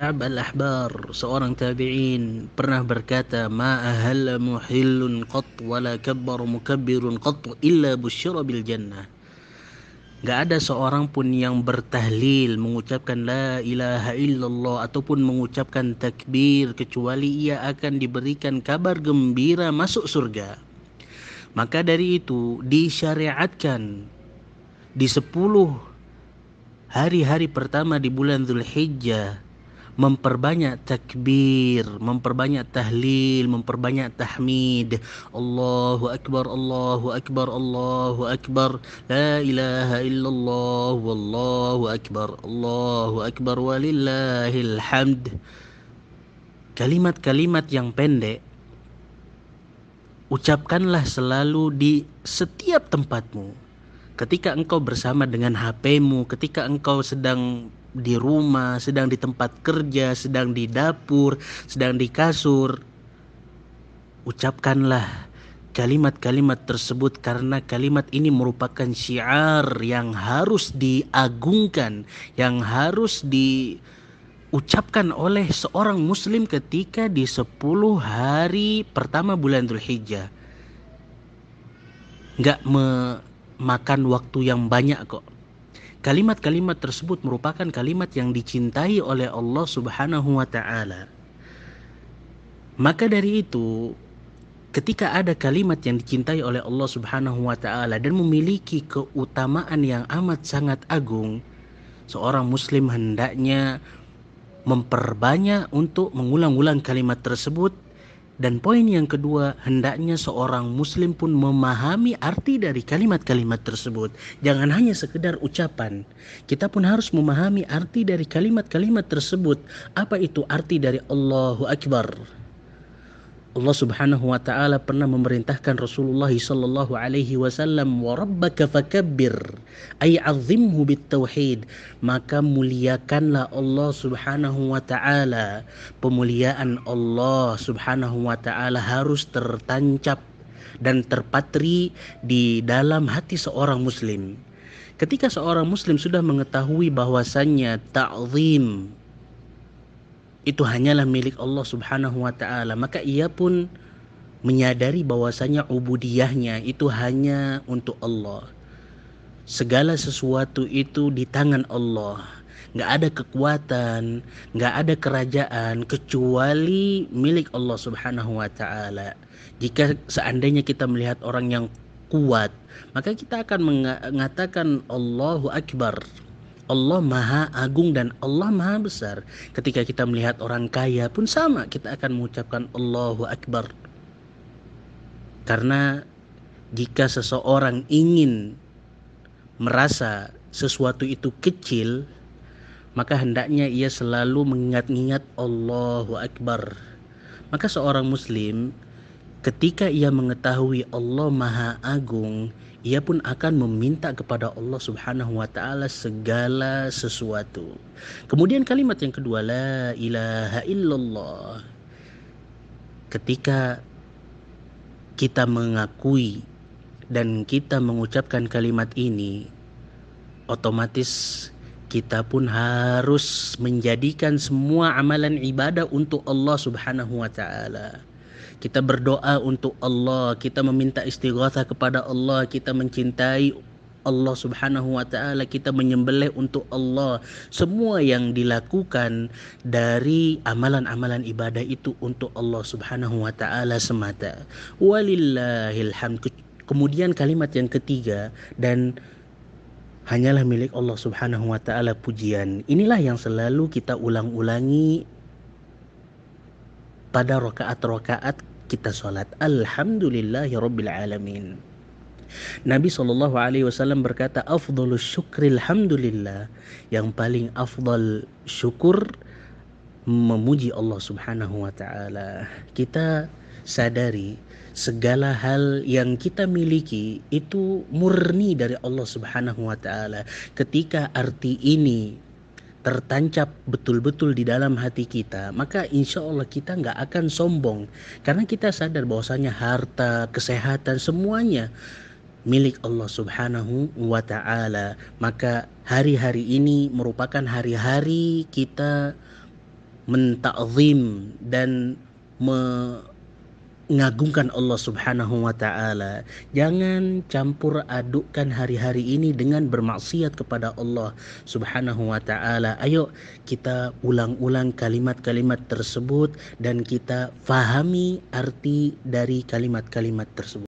Ka'b al-Ahbar, seorang tabi'in, pernah berkata, "Ma ahalla muhillun qat wala kabbara mukabbirun qat illa busyira bil jannah." Gak ada seorang pun yang bertahlil, mengucapkan la ilaha illallah ataupun mengucapkan takbir kecuali ia akan diberikan kabar gembira masuk surga. Maka dari itu disyariatkan di 10 hari-hari pertama di bulan Dzulhijjah memperbanyak takbir, memperbanyak tahlil, memperbanyak tahmid. Allahu akbar, Allahu akbar, Allahu akbar. La ilaha illallah, wallahu akbar, Allahu akbar walillahil hamd. Kalimat-kalimat yang pendek ucapkanlah selalu di setiap tempatmu. Ketika engkau bersama dengan HP-mu, ketika engkau sedang di rumah, sedang di tempat kerja, sedang di dapur, sedang di kasur, ucapkanlah kalimat-kalimat tersebut karena kalimat ini merupakan syiar yang harus diagungkan, yang harus diucapkan oleh seorang muslim ketika di 10 hari pertama bulan Dzulhijjah. Nggak memakan waktu yang banyak kok. Kalimat-kalimat tersebut merupakan kalimat yang dicintai oleh Allah Subhanahu wa taala. Maka dari itu, ketika ada kalimat yang dicintai oleh Allah Subhanahu wa taala dan memiliki keutamaan yang amat sangat agung, seorang muslim hendaknya memperbanyak untuk mengulang-ulang kalimat tersebut. Dan poin yang kedua, hendaknya seorang muslim pun memahami arti dari kalimat-kalimat tersebut. Jangan hanya sekedar ucapan. Kita pun harus memahami arti dari kalimat-kalimat tersebut. Apa itu arti dari Allahu Akbar? Allah Subhanahu wa taala pernah memerintahkan Rasulullah sallallahu alaihi wasallam, "Wa rabbaka fakabbir," ay 'azzimhu bitauhid. Maka muliakanlah Allah Subhanahu wa taala. Pemuliaan Allah Subhanahu wa taala harus tertancap dan terpatri di dalam hati seorang muslim. Ketika seorang muslim sudah mengetahui bahwasannya ta'zim itu hanyalah milik Allah Subhanahu wa taala, maka ia pun menyadari bahwasanya ubudiyahnya itu hanya untuk Allah. Segala sesuatu itu di tangan Allah. Nggak ada kekuatan, nggak ada kerajaan kecuali milik Allah Subhanahu wa taala. Jika seandainya kita melihat orang yang kuat, maka kita akan mengatakan Allahu Akbar. Allah Maha Agung dan Allah Maha Besar. Ketika kita melihat orang kaya pun sama, kita akan mengucapkan Allahu Akbar. Karena jika seseorang ingin merasa sesuatu itu kecil, maka hendaknya ia selalu mengingat-ingat Allahu Akbar. Maka seorang muslim ketika ia mengetahui Allah Maha Agung, ia pun akan meminta kepada Allah Subhanahu wa taala segala sesuatu. Kemudian kalimat yang kedua, la ilaha illallah. Ketika kita mengakui dan kita mengucapkan kalimat ini, otomatis kita pun harus menjadikan semua amalan ibadah untuk Allah Subhanahu wa taala. Kita berdoa untuk Allah, kita meminta istighatsah kepada Allah, kita mencintai Allah Subhanahu wa taala, kita menyembelih untuk Allah. Semua yang dilakukan dari amalan-amalan ibadah itu untuk Allah Subhanahu wa taala semata. Walillahil hamd. Kemudian kalimat yang ketiga, dan hanyalah milik Allah Subhanahu wa taala pujian. Inilah yang selalu kita ulang-ulangi pada rakaat-rakaat kita sholat. Alhamdulillahi Rabbil Alamin. Nabi SAW berkata, afdhalus syukri alhamdulillah. Yang paling afdal syukur memuji Allah Subhanahu wa ta'ala. Kita sadari segala hal yang kita miliki itu murni dari Allah Subhanahu wa ta'ala. Ketika arti ini tertancap betul-betul di dalam hati kita, maka insya Allah kita nggak akan sombong, karena kita sadar bahwasanya harta, kesehatan, semuanya milik Allah Subhanahu wa ta'ala. Maka hari-hari ini merupakan hari-hari kita mentakzim dan mengagungkan Allah Subhanahu wa taala. Jangan campur adukkan hari-hari ini dengan bermaksiat kepada Allah Subhanahu wa taala. Ayo kita ulang-ulang kalimat-kalimat tersebut dan kita fahami arti dari kalimat-kalimat tersebut.